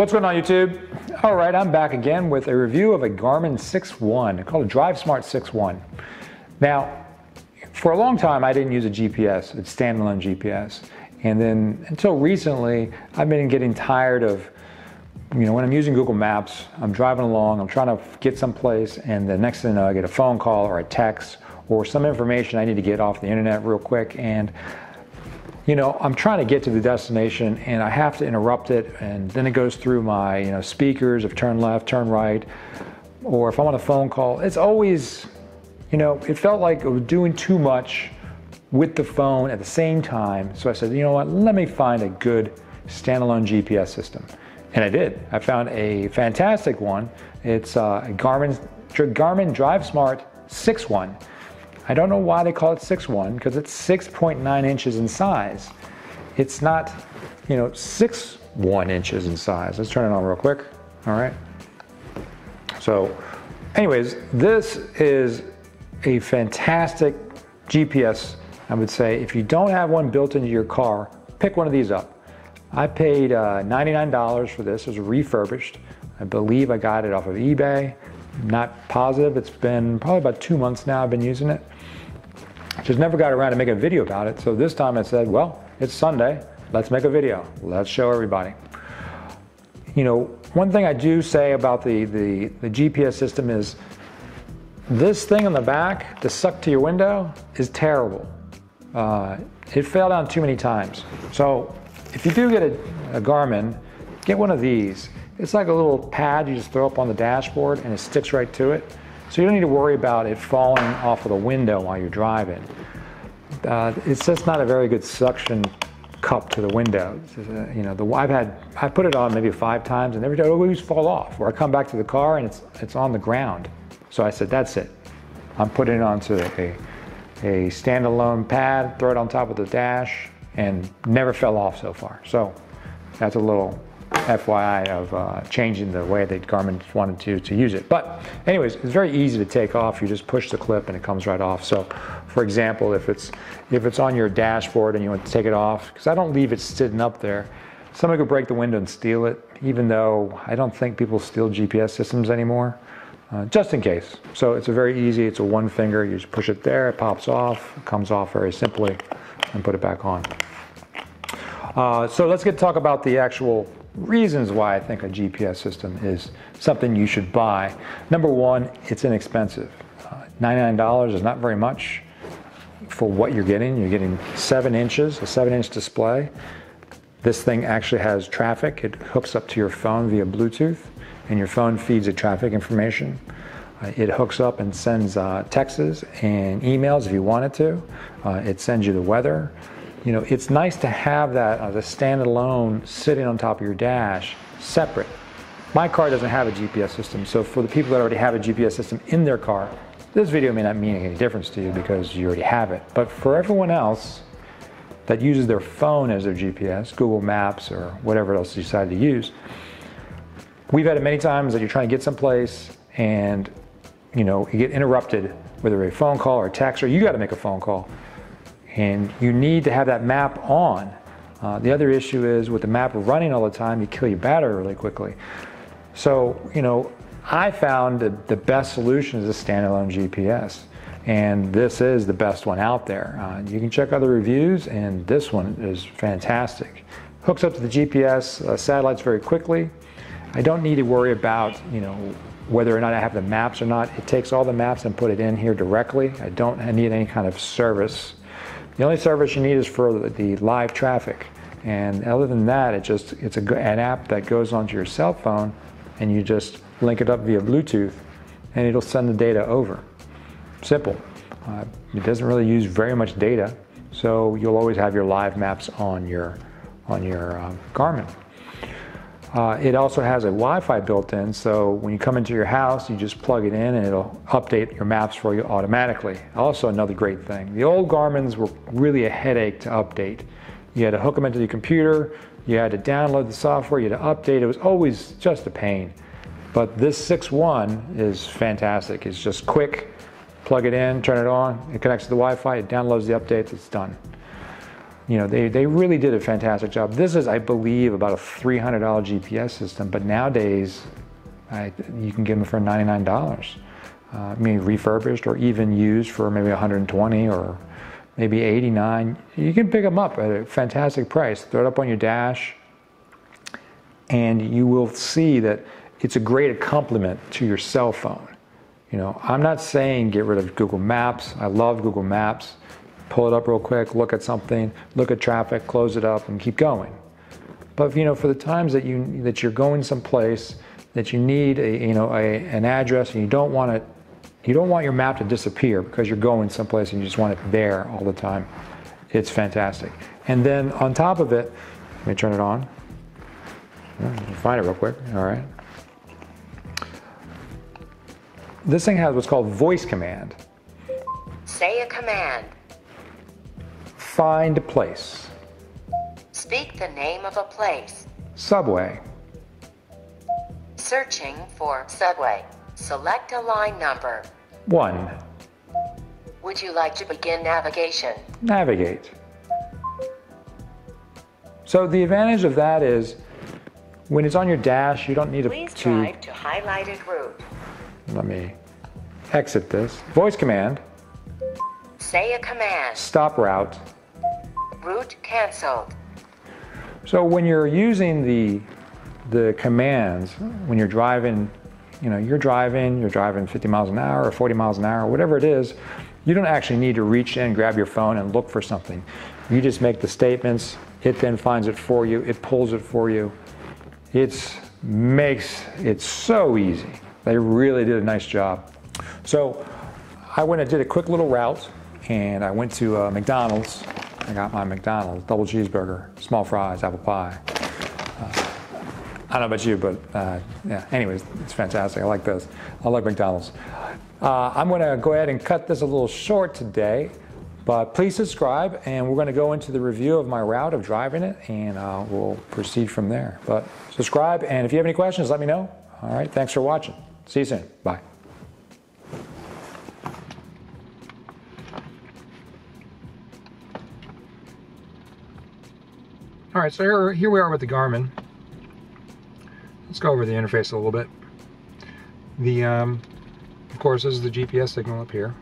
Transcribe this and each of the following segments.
What's going on, YouTube? All right, I'm back again with a review of a Garmin 6.1 called a DriveSmart 6.1. Now, for a long time, I didn't use a GPS, a standalone GPS. And then until recently, I've been getting tired of, when I'm using Google Maps, I'm driving along, I'm trying to get someplace, and the next thing I know, I get a phone call or a text or some information I need to get off the internet real quick. And I'm trying to get to the destination and I have to interrupt it, and then it goes through my speakers of turn left, turn right, or if I'm on a phone call, it's always, it felt like it was doing too much with the phone at the same time. So I said, you know what, let me find a good standalone GPS system. And I did. I found a fantastic one. It's a Garmin DriveSmart 6.1. I don't know why they call it 6.1, because it's 6.9 inches in size. It's not, 6.1 inches in size. Let's turn it on real quick. All right. So anyways, this is a fantastic GPS. I would say if you don't have one built into your car, pick one of these up. I paid $99 for this. It was refurbished. I believe I got it off of eBay. Not positive. It's been probably about 2 months now I've been using it. Just never got around to make a video about it. So this time I said, well, it's Sunday. Let's make a video. Let's show everybody. One thing I do say about the GPS system is this thing on the back, the suck to your window, is terrible. It fell down too many times. So if you do get a Garmin, get one of these. It's like a little pad you just throw up on the dashboard and it sticks right to it. So you don't need to worry about it falling off of the window while you're driving. It's just not a very good suction cup to the window. I put it on maybe 5 times and every time it always fall off. Or I come back to the car and it's on the ground. So I said, that's it. I'm putting it onto a standalone pad, throw it on top of the dash, and never fell off so far. So that's a little FYI of changing the way that Garmin wanted to use it. But anyways, it's very easy to take off. You just push the clip and it comes right off. So for example, if it's on your dashboard and you want to take it off, because I don't leave it sitting up there, somebody could break the window and steal it, even though I don't think people steal GPS systems anymore, just in case. So it's it's a one finger, you just push it there, it pops off, it comes off very simply, and put it back on. So let's talk about the actual reasons why I think a GPS system is something you should buy. Number one, it's inexpensive. $99 is not very much for what you're getting. You're getting 7 inches, a 7-inch display. This thing actually has traffic. It hooks up to your phone via Bluetooth, and your phone feeds it traffic information. It hooks up and sends texts and emails if you want it to. It sends you the weather. It's nice to have that as a standalone sitting on top of your dash, separate. My car doesn't have a GPS system, so for the people that already have a GPS system in their car, this video may not mean any difference to you because you already have it. But for everyone else that uses their phone as their GPS, Google Maps or whatever else you decide to use, we've had it many times that you're trying to get someplace and you get interrupted, whether a phone call or a text, or you got to make a phone call. And you need to have that map on. The other issue is with the map running all the time, you kill your battery really quickly. So, I found that the best solution is a standalone GPS. And this is the best one out there. You can check other reviews, and this one is fantastic. Hooks up to the GPS satellites very quickly. I don't need to worry about, whether or not I have the maps or not. It takes all the maps and put it in here directly. I don't need any kind of service. The only service you need is for the live traffic, and other than that, it's an app that goes onto your cell phone, and you just link it up via Bluetooth, and it'll send the data over. Simple. It doesn't really use very much data, so you'll always have your live maps on your Garmin. It also has a Wi-Fi built in, so when you come into your house, you just plug it in and it'll update your maps for you automatically. Also another great thing. The old Garmins were really a headache to update. You had to hook them into the computer, you had to download the software, you had to update. It was always just a pain. But this 6.1 is fantastic. It's just quick, plug it in, turn it on, it connects to the Wi-Fi, it downloads the updates, it's done. you know, they really did a fantastic job. This is, I believe, about a $300 GPS system, but nowadays you can get them for $99. Maybe refurbished or even used for maybe $120 or maybe $89. You can pick them up at a fantastic price. Throw it up on your dash, and you will see that it's a great accompaniment to your cell phone. You know, I'm not saying get rid of Google Maps. I love Google Maps. Pull it up real quick, look at something, look at traffic, close it up, and keep going. But you know, for the times that you're going someplace that you need an address, and you don't want your map to disappear because you're going someplace and you just want it there all the time, it's fantastic. And then on top of it, let me turn it on. Find it real quick. All right. This thing has what's called voice command. Say a command. Find a place. Speak the name of a place. Subway. Searching for subway. Select a line number. 1. Would you like to begin navigation? Navigate. So the advantage of that is when it's on your dash, you don't need Please drive to highlighted route. Let me exit this. Voice command. Say a command. Stop route. Route canceled. So when you're using the commands, when you're driving, you know, you're driving 50 miles an hour or 40 miles an hour, whatever it is, you don't actually need to reach in, grab your phone and look for something. You just make the statements, it then finds it for you, it pulls it for you. It makes it so easy. They really did a nice job. So I went and did a quick little route, and I went to McDonald's. I got my McDonald's double cheeseburger, small fries, apple pie. I don't know about you, but yeah, anyways, it's fantastic. I like this. I like McDonald's. I'm going to go ahead and cut this a little short today, but please subscribe, and we're going to go into the review of my route of driving it, and we'll proceed from there. But subscribe, and if you have any questions, let me know. All right, thanks for watching. See you soon. Bye. All right, so here we are with the Garmin. Let's go over the interface a little bit. Of course, this is the GPS signal up here.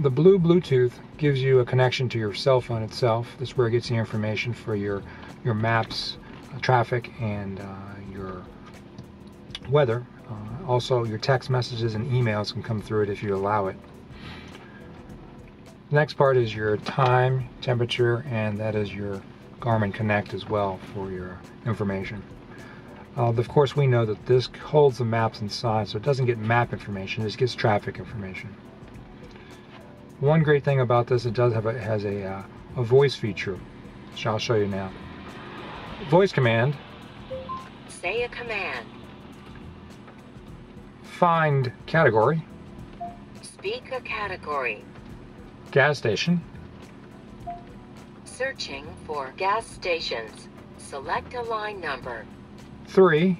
The blue Bluetooth gives you a connection to your cell phone itself. This is where it gets the information for your maps, traffic, and your weather. Also, your text messages and emails can come through it if you allow it. The next part is your time, temperature, and that is your Garmin Connect as well for your information. Of course, we know that this holds the maps inside, so it doesn't get map information, it just gets traffic information. One great thing about this, it has a voice feature, which I'll show you now. Voice command. Say a command. Find category. Speak a category. Gas station. Searching for gas stations. Select a line number. 3.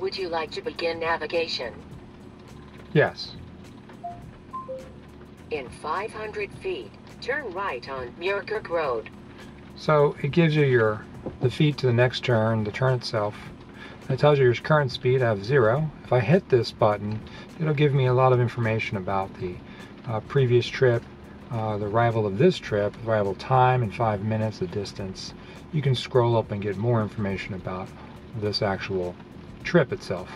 Would you like to begin navigation? Yes. In 500 feet, turn right on Muirkirk Road. So it gives you the feet to the next turn, the turn itself. It tells you your current speed. I have 0. If I hit this button, it'll give me a lot of information about the previous trip, the arrival of this trip, arrival time in 5 minutes, the distance. You can scroll up and get more information about this actual trip itself.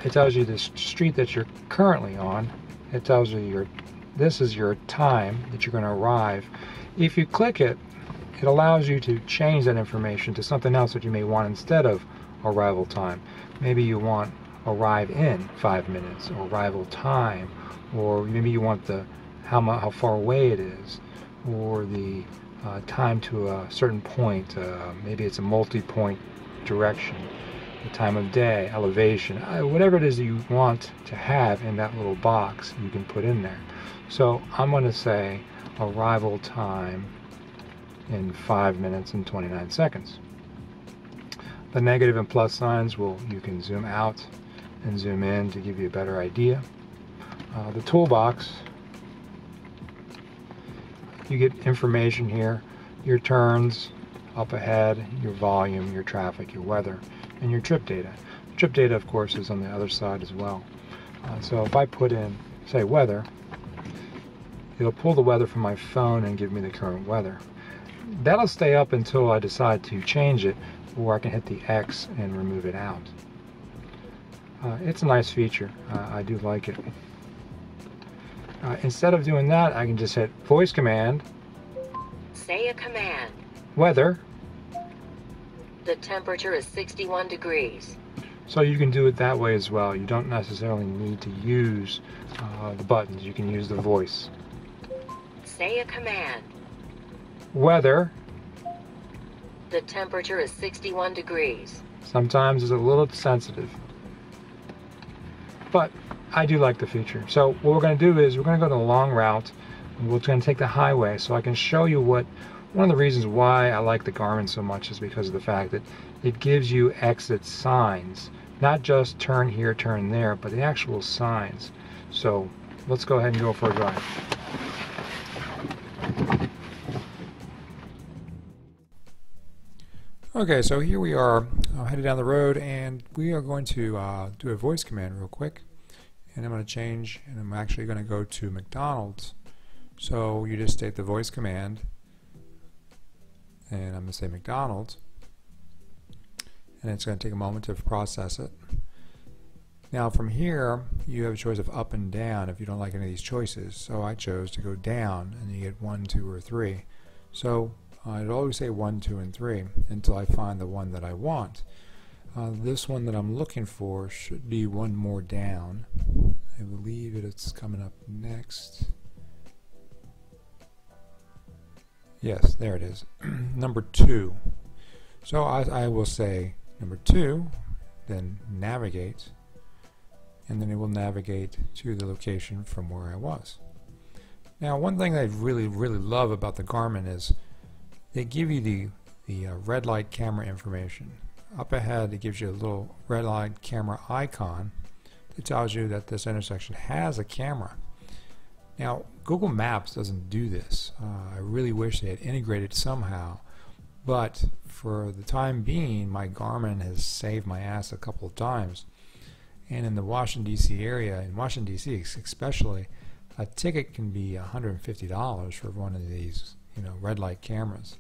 It tells you the street that you're currently on. It tells you this is your time that you're going to arrive. If you click it, it allows you to change that information to something else that you may want instead of arrival time. Maybe you want arrive in 5 minutes, or arrival time, or maybe you want how far away it is, or the time to a certain point. Maybe it's a multi-point direction, the time of day, elevation, whatever it is that you want to have in that little box, you can put in there. So I'm going to say arrival time in 5 minutes and 29 seconds. The negative and plus signs you can zoom out and zoom in to give you a better idea. The toolbox, you get information here, your turns, up ahead, your volume, your traffic, your weather, and your trip data. Trip data, of course, is on the other side as well. So if I put in, say, weather, it'll pull the weather from my phone and give me the current weather. That'll stay up until I decide to change it, or I can hit the X and remove it out. It's a nice feature. I do like it. Instead of doing that, I can just hit voice command. Say a command. Weather. The temperature is 61 degrees. So you can do it that way as well. You don't necessarily need to use the buttons. You can use the voice. Say a command. Weather. The temperature is 61 degrees. Sometimes it's a little sensitive, but I do like the feature. So what we're going to do is we're going to go the long route, and we're going to take the highway, so I can show you what one of the reasons why I like the Garmin so much is because of the fact that it gives you exit signs, not just turn here, turn there, but the actual signs. So let's go ahead and go for a drive. Okay, so here we are headed down the road, and we are going to do a voice command real quick. And I'm going to change, and I'm actually going to go to McDonald's. So you just state the voice command, and I'm going to say McDonald's. And it's going to take a moment to process it. Now from here, you have a choice of up and down if you don't like any of these choices. So I chose to go down, and you get 1, 2, or 3. So I'd always say 1, 2, and 3 until I find the one that I want. This one that I'm looking for should be one more down. I believe it's coming up next. Yes, there it is. Number 2. So I will say number 2, then navigate, and then it will navigate to the location from where I was. Now, one thing I really love about the Garmin is they give you the red light camera information. Up ahead, it gives you a little red light camera icon that tells you that this intersection has a camera. Now, Google Maps doesn't do this. I really wish they had integrated somehow, but for the time being, my Garmin has saved my ass a couple of times. And in the Washington, D.C. area, in Washington, D.C. especially, a ticket can be $150 for one of these, red light cameras.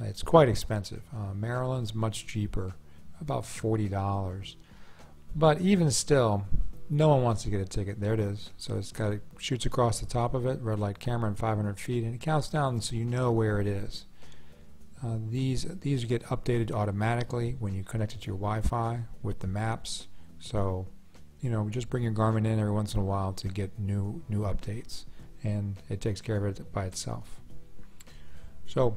It's quite expensive. Maryland's much cheaper, about $40. But even still, no one wants to get a ticket. There it is. So it shoots across the top of it, red light camera in 500 feet, and it counts down so you know where it is. These get updated automatically when you connect it to your Wi-Fi with the maps. So, just bring your Garmin in every once in a while to get new updates, and it takes care of it by itself. So,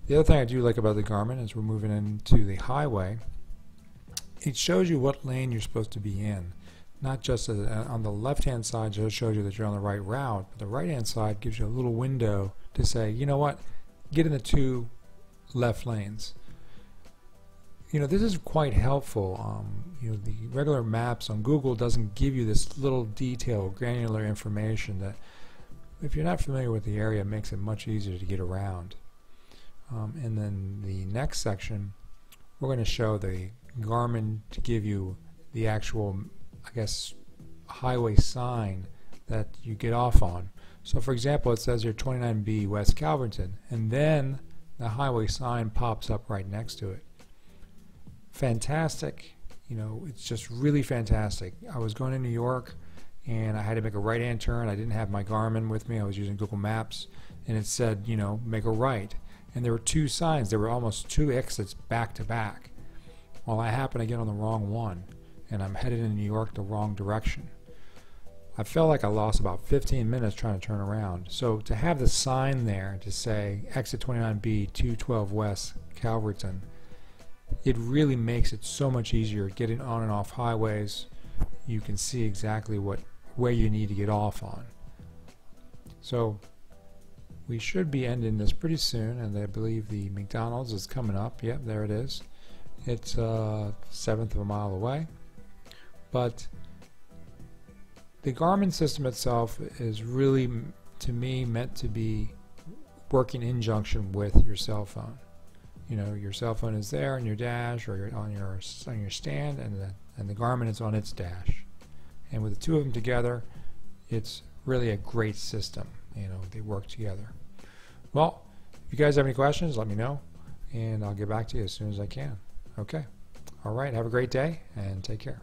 the other thing I do like about the Garmin is we're moving into the highway. It shows you what lane you're supposed to be in. Not just on the left-hand side, it shows you that you're on the right route, but the right-hand side gives you a little window to say, you know what, get in the 2 left lanes. This is quite helpful. The regular maps on Google doesn't give you this little detailed, granular information that, if you're not familiar with the area, it makes it much easier to get around. And then the next section, we're going to show the Garmin to give you the actual, highway sign that you get off on. So for example, it says here 29B West Calverton, and then the highway sign pops up right next to it. Fantastic. It's just really fantastic. I was going to New York, and I had to make a right-hand turn. I didn't have my Garmin with me. I was using Google Maps, and it said, make a right. And there were 2 signs. There were almost 2 exits back to back. Well, I happened to get on the wrong one, and I'm headed in New York the wrong direction. I felt like I lost about 15 minutes trying to turn around. So to have the sign there to say exit 29B 212 West Calverton, it really makes it so much easier getting on and off highways. You can see exactly where you need to get off on. So we should be ending this pretty soon, and I believe the McDonald's is coming up. Yep, there it is. It's a 1/7 of a mile away. But the Garmin system itself is really, to me, meant to be working in conjunction with your cell phone. You know, your cell phone is there on your dash or on your stand, and the Garmin is on its dash. And with the two of them together, it's really a great system. You know, they work together. Well, if you guys have any questions, let me know, and I'll get back to you as soon as I can. Okay. All right. Have a great day, and take care.